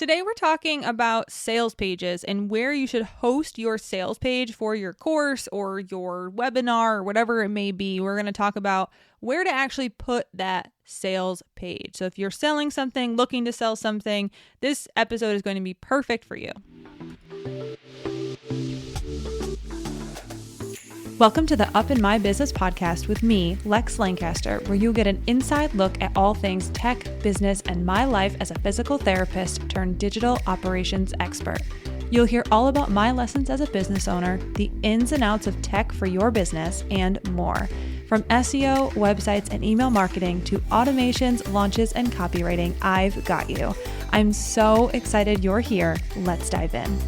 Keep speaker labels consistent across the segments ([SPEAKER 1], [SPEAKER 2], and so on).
[SPEAKER 1] Today we're talking about sales pages and where you should host your sales page for your course or your webinar or whatever it may be. We're going to talk about where to actually put that sales page. So if you're selling something, looking to sell something, this episode is going to be perfect for you. Welcome to the Up in My Business podcast with me, Lex Lancaster, where you'll get an inside look at all things tech, business, and my life as a physical therapist turned digital operations expert. You'll hear all about my lessons as a business owner, the ins and outs of tech for your business, and more. From SEO, websites, and email marketing to automations, launches, and copywriting, I've got you. I'm so excited you're here. Let's dive in.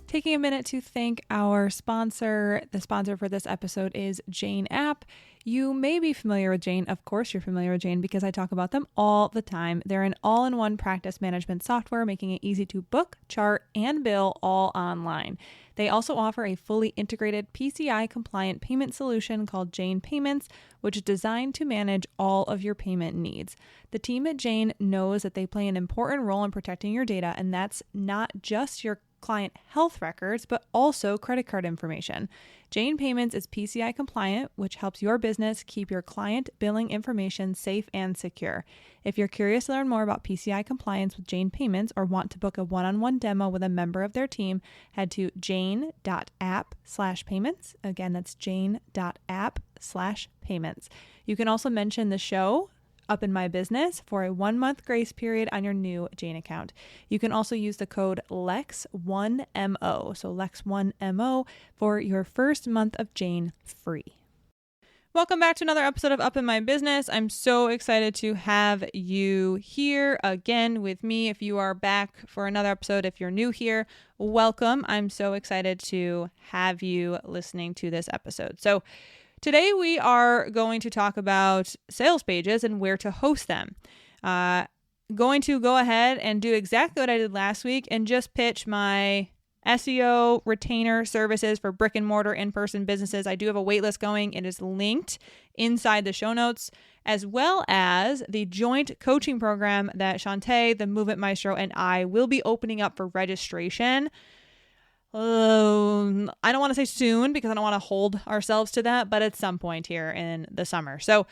[SPEAKER 1] Taking a minute to thank our sponsor. The sponsor for this episode is Jane App. You may be familiar with Jane. Of course, you're familiar with Jane because I talk about them all the time. They're an all-in-one practice management software, making it easy to book, chart, and bill all online. They also offer a fully integrated PCI-compliant payment solution called Jane Payments, which is designed to manage all of your payment needs. The team at Jane knows that they play an important role in protecting your data, and that's not just your client health records, but also credit card information. Jane Payments is PCI compliant, which helps your business keep your client billing information safe and secure. If you're curious to learn more about PCI compliance with Jane Payments or want to book a one-on-one demo with a member of their team, head to jane.app/payments. Again, that's jane.app/payments. You can also mention the show Up in My Business for a 1-month grace period on your new Jane account. You can also use the code LEX1MO, so LEX1MO, for your first month of Jane free. Welcome back to another episode of Up in My Business. I'm so excited to have you here again with me. If you are back for another episode, if you're new here, welcome. I'm so excited to have you listening to this episode. So today we are going to talk about sales pages and where to host them. Going to go ahead and do exactly what I did last week and just pitch my SEO retainer services for brick and mortar in-person businesses. I do have a waitlist going. It is linked inside the show notes, as well as the joint coaching program that Shantae, the Movement Maestro, and I will be opening up for registration. I don't want to say soon because I don't want to hold ourselves to that, but at some point here in the summer. So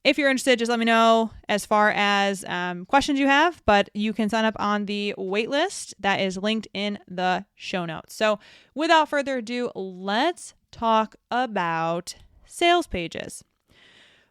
[SPEAKER 1] if you're interested, just let me know as far as questions you have, but you can sign up on the wait list that is linked in the show notes. So without further ado, let's talk about sales pages.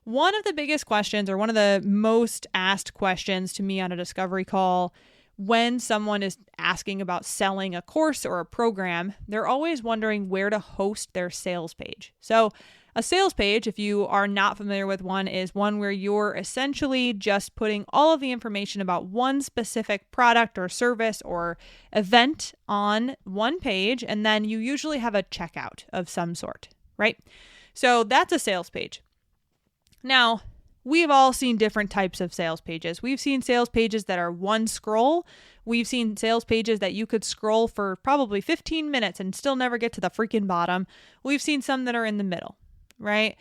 [SPEAKER 1] One of the biggest questions, or one of the most asked questions to me on a discovery call when someone is asking about selling a course or a program, they're always wondering where to host their sales page. So a sales page, if you are not familiar with one, is one where you're essentially just putting all of the information about one specific product or service or event on one page, and then you usually have a checkout of some sort, right? So that's a sales page. Now, we've all seen different types of sales pages. We've seen sales pages that are one scroll. We've seen sales pages that you could scroll for probably 15 minutes and still never get to the freaking bottom. We've seen some that are in the middle, right?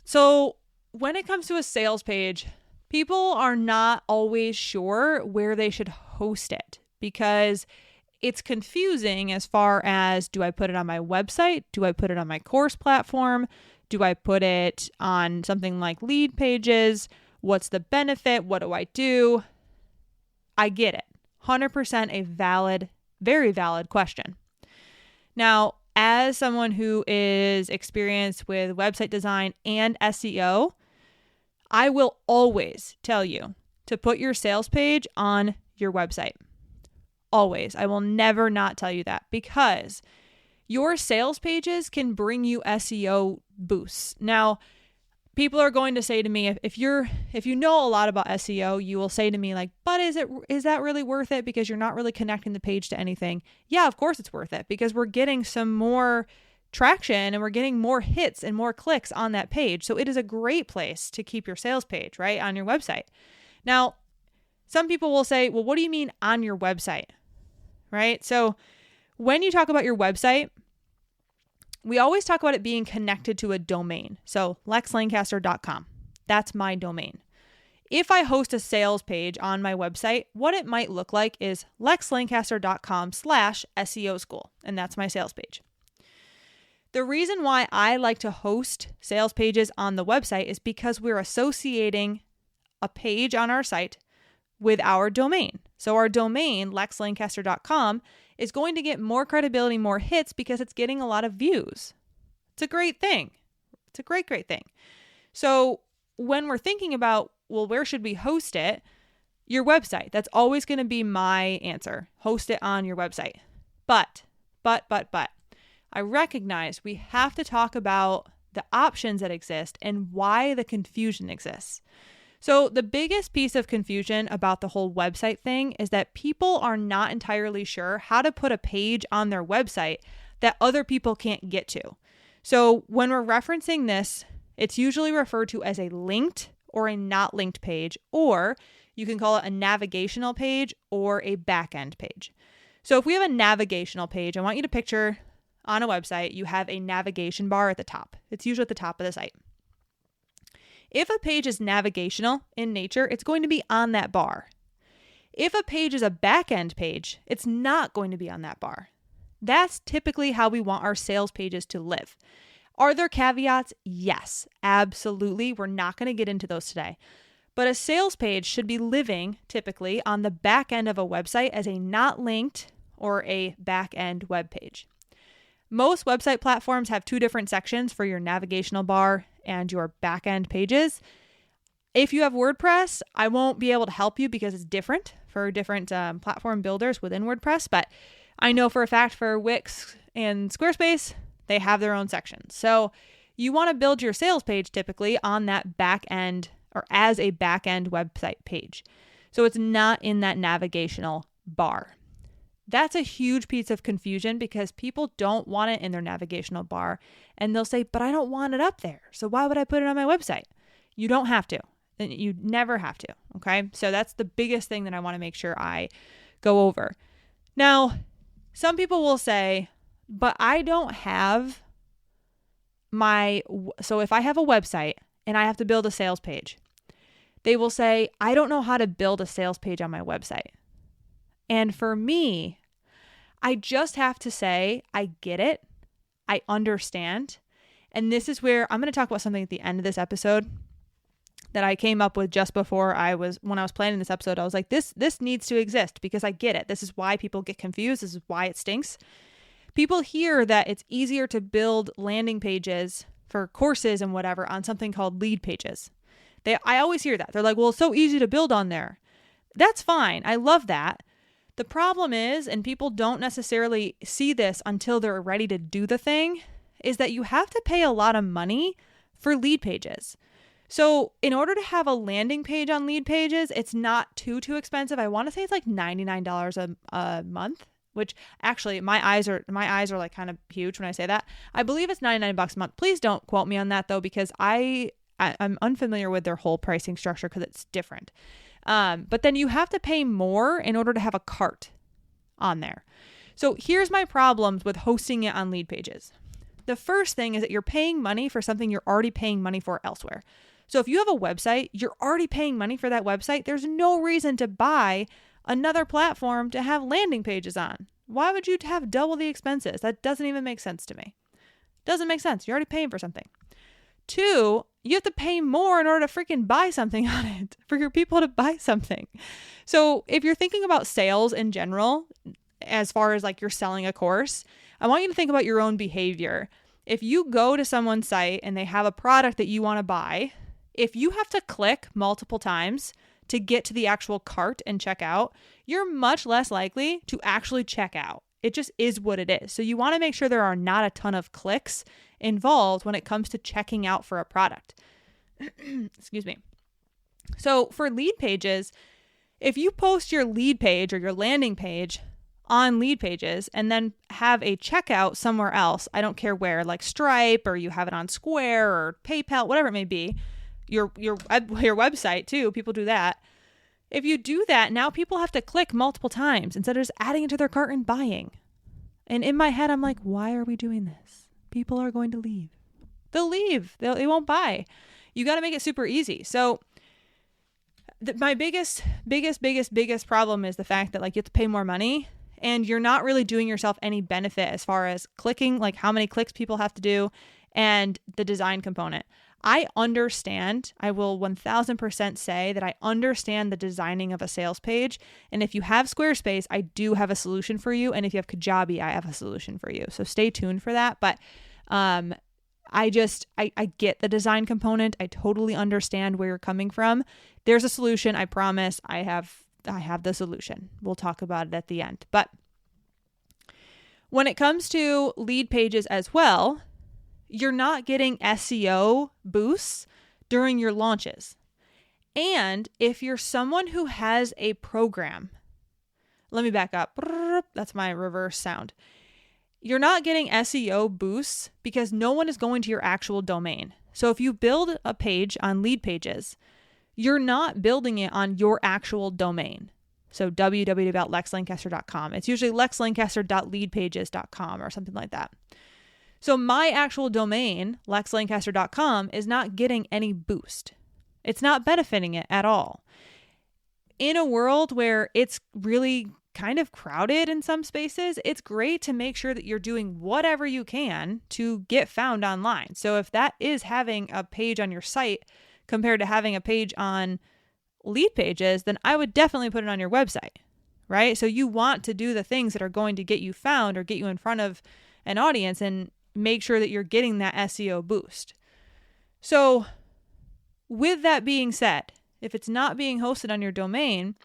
[SPEAKER 1] So when it comes to a sales page, people are not always sure where they should host it because it's confusing as far as, do I put it on my website? Do I put it on my course platform? Do I put it on something like Lead Pages? What's the benefit? What do I do? I get it. 100% a valid, very valid question. Now, as someone who is experienced with website design and SEO, I will always tell you to put your sales page on your website. Always. I will never not tell you that because your sales pages can bring you SEO boosts. Now, people are going to say to me, if you know a lot about SEO, you will say to me like, but is that really worth it because you're not really connecting the page to anything? Yeah, of course it's worth it because we're getting some more traction and we're getting more hits and more clicks on that page. So it is a great place to keep your sales page, right, on your website. Now, some people will say, well, what do you mean on your website, right? So when you talk about your website, we always talk about it being connected to a domain. So lexlancaster.com. That's my domain. If I host a sales page on my website, what it might look like is lexlancaster.com/SEO school, and that's my sales page. The reason why I like to host sales pages on the website is because we're associating a page on our site with our domain. So our domain, lexlancaster.com, is going to get more credibility, more hits because it's getting a lot of views. It's a great thing. It's a great, great thing. So when we're thinking about, well, where should we host it? Your website. That's always going to be my answer. Host it on your website. But, I recognize we have to talk about the options that exist and why the confusion exists. So the biggest piece of confusion about the whole website thing is that people are not entirely sure how to put a page on their website that other people can't get to. So when we're referencing this, it's usually referred to as a linked or a not linked page, or you can call it a navigational page or a backend page. So if we have a navigational page, I want you to picture on a website, you have a navigation bar at the top. It's usually at the top of the site. If a page is navigational in nature, it's going to be on that bar. If a page is a backend page, it's not going to be on that bar. That's typically how we want our sales pages to live. Are there caveats? Yes, absolutely. We're not going to get into those today. But a sales page should be living typically on the back end of a website as a not linked or a back end web page. Most website platforms have two different sections for your navigational bar and your back-end pages. If you have WordPress, I won't be able to help you because it's different for different platform builders within WordPress, but I know for a fact for Wix and Squarespace, they have their own sections. So you want to build your sales page typically on that back-end or as a back-end website page. So it's not in that navigational bar. That's a huge piece of confusion because people don't want it in their navigational bar and they'll say, but I don't want it up there. So why would I put it on my website? You don't have to. You never have to. Okay. So that's the biggest thing that I want to make sure I go over. Now, some people will say, but I don't have so if I have a website and I have to build a sales page, they will say, I don't know how to build a sales page on my website. And for me, I just have to say, I get it. I understand. And this is where I'm going to talk about something at the end of this episode that I came up with just before when I was planning this episode. I was like, this needs to exist because I get it. This is why people get confused. This is why it stinks. People hear that it's easier to build landing pages for courses and whatever on something called lead pages. I always hear that. They're like, well, it's so easy to build on there. That's fine. I love that. The problem is, and people don't necessarily see this until they're ready to do the thing, is that you have to pay a lot of money for lead pages. So in order to have a landing page on lead pages, it's not too expensive. I want to say it's like $99 a month, which actually my eyes are like kind of huge when I say that. I believe it's $99 a month. Please don't quote me on that though, because I'm unfamiliar with their whole pricing structure because it's different. But then you have to pay more in order to have a cart on there. So here's my problems with hosting it on lead pages. The first thing is that you're paying money for something you're already paying money for elsewhere. So if you have a website, you're already paying money for that website. There's no reason to buy another platform to have landing pages on. Why would you have double the expenses? That doesn't even make sense to me. Doesn't make sense. You're already paying for something. 2, you have to pay more in order to freaking buy something on it for your people to buy something. So if you're thinking about sales in general, as far as like you're selling a course, I want you to think about your own behavior. If you go to someone's site and they have a product that you want to buy, if you have to click multiple times to get to the actual cart and check out, you're much less likely to actually check out. It just is what it is. So you want to make sure there are not a ton of clicks involved when it comes to checking out for a product. Excuse me. So for lead pages, if you post your lead page or your landing page on lead pages and then have a checkout somewhere else, I don't care where, like Stripe, or you have it on Square or PayPal, whatever it may be, your website too, people do that. If you do that, now people have to click multiple times instead of just adding it to their cart and buying. And in my head, I'm like, why are we doing this? People are going to leave. They'll leave. They won't buy. you got to make it super easy. So my biggest problem is the fact that like you have to pay more money and you're not really doing yourself any benefit as far as clicking, like how many clicks people have to do and the design component. I understand, I will 1000% say that I understand the designing of a sales page. And if you have Squarespace, I do have a solution for you. And if you have Kajabi, I have a solution for you. So stay tuned for that. But I get the design component. I totally understand where you're coming from. There's a solution. I promise. I have the solution. We'll talk about it at the end. But when it comes to lead pages as well, you're not getting SEO boosts during your launches. And if you're someone who has a program, let me back up. That's my reverse sound. You're not getting SEO boosts because no one is going to your actual domain. So if you build a page on lead pages, you're not building it on your actual domain. So www.lexlancaster.com. It's usually lexlancaster.leadpages.com or something like that. So my actual domain, lexlancaster.com, is not getting any boost. It's not benefiting it at all. In a world where it's really kind of crowded in some spaces, it's great to make sure that you're doing whatever you can to get found online. So if that is having a page on your site compared to having a page on lead pages, then I would definitely put it on your website, right? So you want to do the things that are going to get you found or get you in front of an audience and make sure that you're getting that SEO boost. So with that being said, if it's not being hosted on your domain,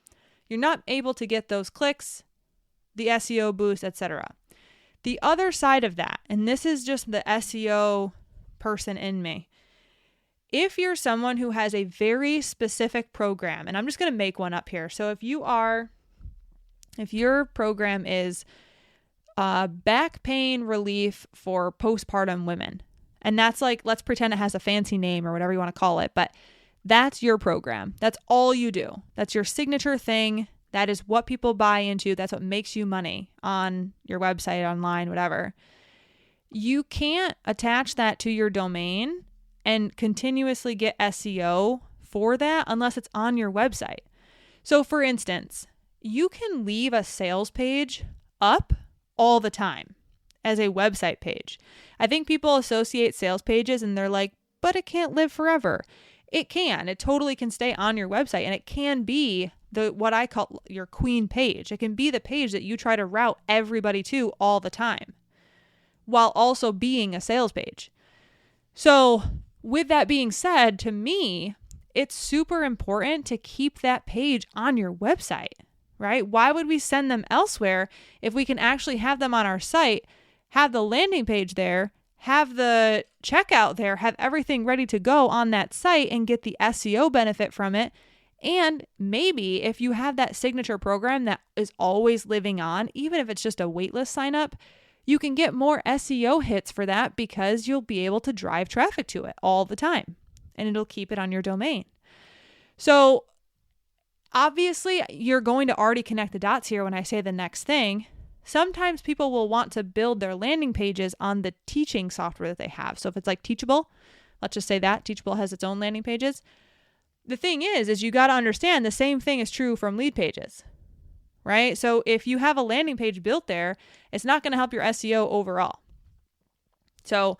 [SPEAKER 1] you're not able to get those clicks, the SEO boost, etc. The other side of that, and this is just the SEO person in me, if you're someone who has a very specific program, and I'm just going to make one up here. So if your program is back pain relief for postpartum women, and that's like, let's pretend it has a fancy name or whatever you want to call it, but that's your program. That's all you do. That's your signature thing. That is what people buy into. That's what makes you money on your website, online, whatever. You can't attach that to your domain and continuously get SEO for that unless it's on your website. So for instance, you can leave a sales page up all the time as a website page. I think people associate sales pages and they're like, but it can't live forever. It can. It totally can stay on your website, and it can be what I call your queen page. It can be the page that you try to route everybody to all the time while also being a sales page. So with that being said, to me, it's super important to keep that page on your website, right? Why would we send them elsewhere if we can actually have them on our site, have the landing page there, have the checkout there, have everything ready to go on that site and get the SEO benefit from it? And maybe if you have that signature program that is always living on, even if it's just a waitlist sign up, you can get more SEO hits for that because you'll be able to drive traffic to it all the time and it'll keep it on your domain. So obviously you're going to already connect the dots here when I say the next thing. Sometimes people will want to build their landing pages on the teaching software that they have. So if it's like Teachable, let's just say that Teachable has its own landing pages. The thing is you got to understand the same thing is true from lead pages, right? So if you have a landing page built there, it's not going to help your SEO overall. So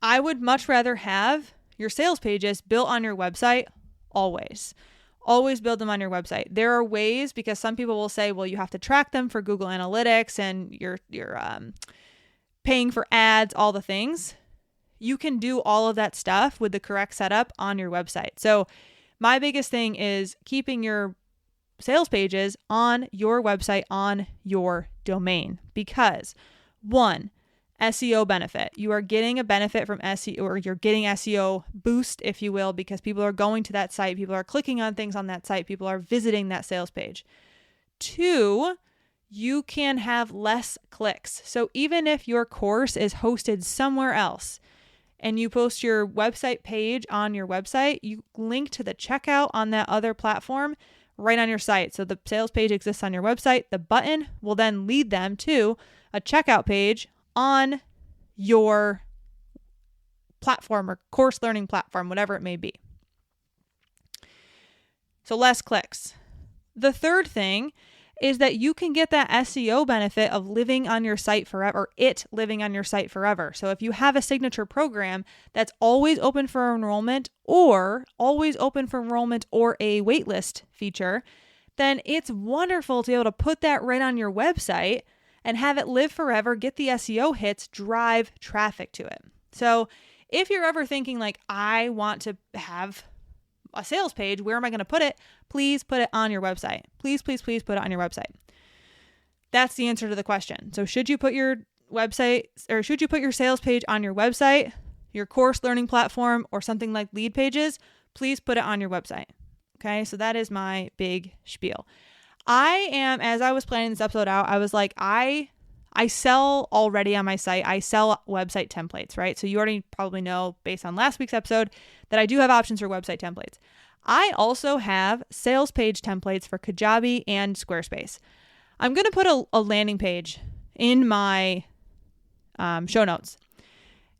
[SPEAKER 1] I would much rather have your sales pages built on your website always. Always build them on your website. There are ways, because some people will say, well, you have to track them for Google Analytics and you're paying for ads, all the things. You can do all of that stuff with the correct setup on your website. So my biggest thing is keeping your sales pages on your website, on your domain, because one, SEO benefit. You are getting a benefit from SEO, or you're getting SEO boost, if you will, because people are going to that site. People are clicking on things on that site. People are visiting that sales page. Two, you can have less clicks. So even if your course is hosted somewhere else and you post your website page on your website, you link to the checkout on that other platform right on your site. So the sales page exists on your website. The button will then lead them to a checkout page on your platform or course learning platform, whatever it may be. So less clicks. The third thing is that you can get that SEO benefit of living on your site forever, living on your site forever. So if you have a signature program that's always open for enrollment or a waitlist feature, then it's wonderful to be able to put that right on your website and have it live forever, get the SEO hits, drive traffic to it. So if you're ever thinking like, I want to have a sales page, where am I going to put it? Please put it on your website. Please put it on your website. That's the answer to the question. So should you put your website, or should you put your sales page on your website, your course learning platform, or something like Lead Pages? Please put it on your website. Okay. So that is my big spiel. As I was planning this episode out, I was like, I sell already on my site. I sell website templates, right? So you already probably know based on last week's episode that I do have options for website templates. I also have sales page templates for Kajabi and Squarespace. I'm going to put a landing page in my show notes.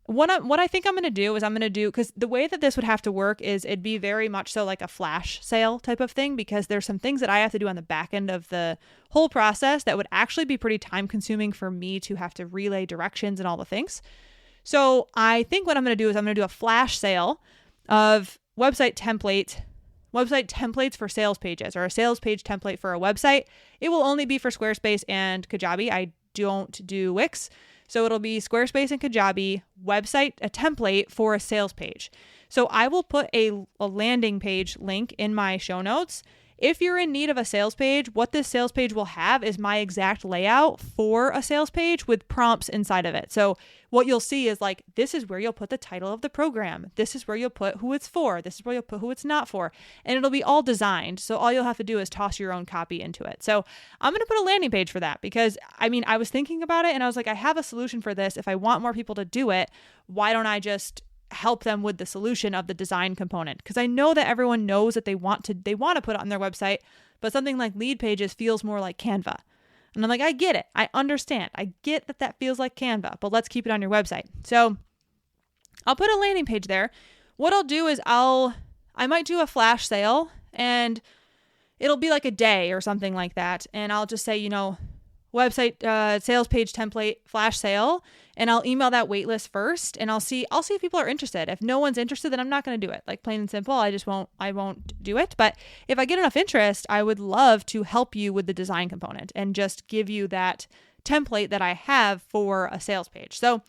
[SPEAKER 1] What I think I'm going to do is because the way that this would have to work is it'd be very much so like a flash sale type of thing, because there's some things that I have to do on the back end of the whole process that would actually be pretty time consuming for me to have to relay directions and all the things. So I think what I'm going to do is I'm going to do a flash sale of website templates for sales pages, or a sales page template for a website. It will only be for Squarespace and Kajabi. I don't do Wix. So it'll be Squarespace and Kajabi website, a template for a sales page. So I will put a landing page link in my show notes. If you're in need of a sales page, what this sales page will have is my exact layout for a sales page with prompts inside of it. So what you'll see is like, this is where you'll put the title of the program. This is where you'll put who it's for. This is where you'll put who it's not for. And it'll be all designed. So all you'll have to do is toss your own copy into it. So I'm going to put a landing page for that, because I was thinking about it and I was like, I have a solution for this. If I want more people to do it, why don't I just help them with the solution of the design component? Because I know that everyone knows that they want to put it on their website, but something like Lead Pages feels more like Canva. And I'm like, I get it. I understand. I get that feels like Canva, but let's keep it on your website. So I'll put a landing page there. What I'll do is I might do a flash sale, and it'll be like a day or something like that. And I'll just say, website sales page template flash sale, and I'll email that waitlist first, and I'll see if people are interested. If no one's interested, then I'm not going to do it. Like, plain and simple, I won't do it. But if I get enough interest, I would love to help you with the design component and just give you that template that I have for a sales page. So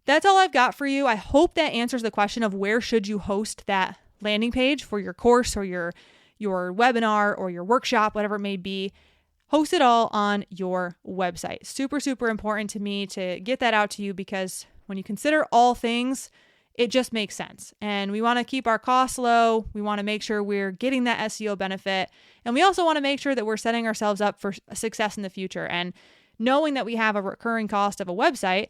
[SPEAKER 1] that's all I've got for you. I hope that answers the question of where should you host that landing page for your course or your webinar or your workshop, whatever it may be. Host it all on your website. Super, super important to me to get that out to you, because when you consider all things, it just makes sense. And we want to keep our costs low. We want to make sure we're getting that SEO benefit. And we also want to make sure that we're setting ourselves up for success in the future. And knowing that we have a recurring cost of a website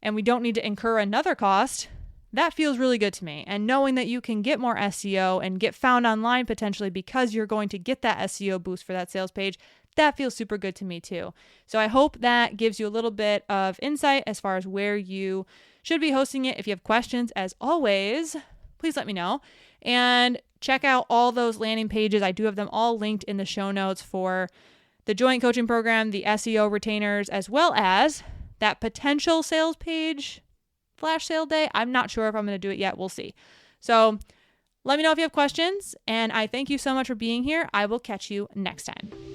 [SPEAKER 1] and we don't need to incur another cost, that feels really good to me. And knowing that you can get more SEO and get found online potentially because you're going to get that SEO boost for that sales page, that feels super good to me too. So I hope that gives you a little bit of insight as far as where you should be hosting it. If you have questions, as always, please let me know. And check out all those landing pages. I do have them all linked in the show notes for the joint coaching program, the SEO retainers, as well as that potential sales page flash sale day. I'm not sure if I'm going to do it yet. We'll see. So let me know if you have questions. And I thank you so much for being here. I will catch you next time.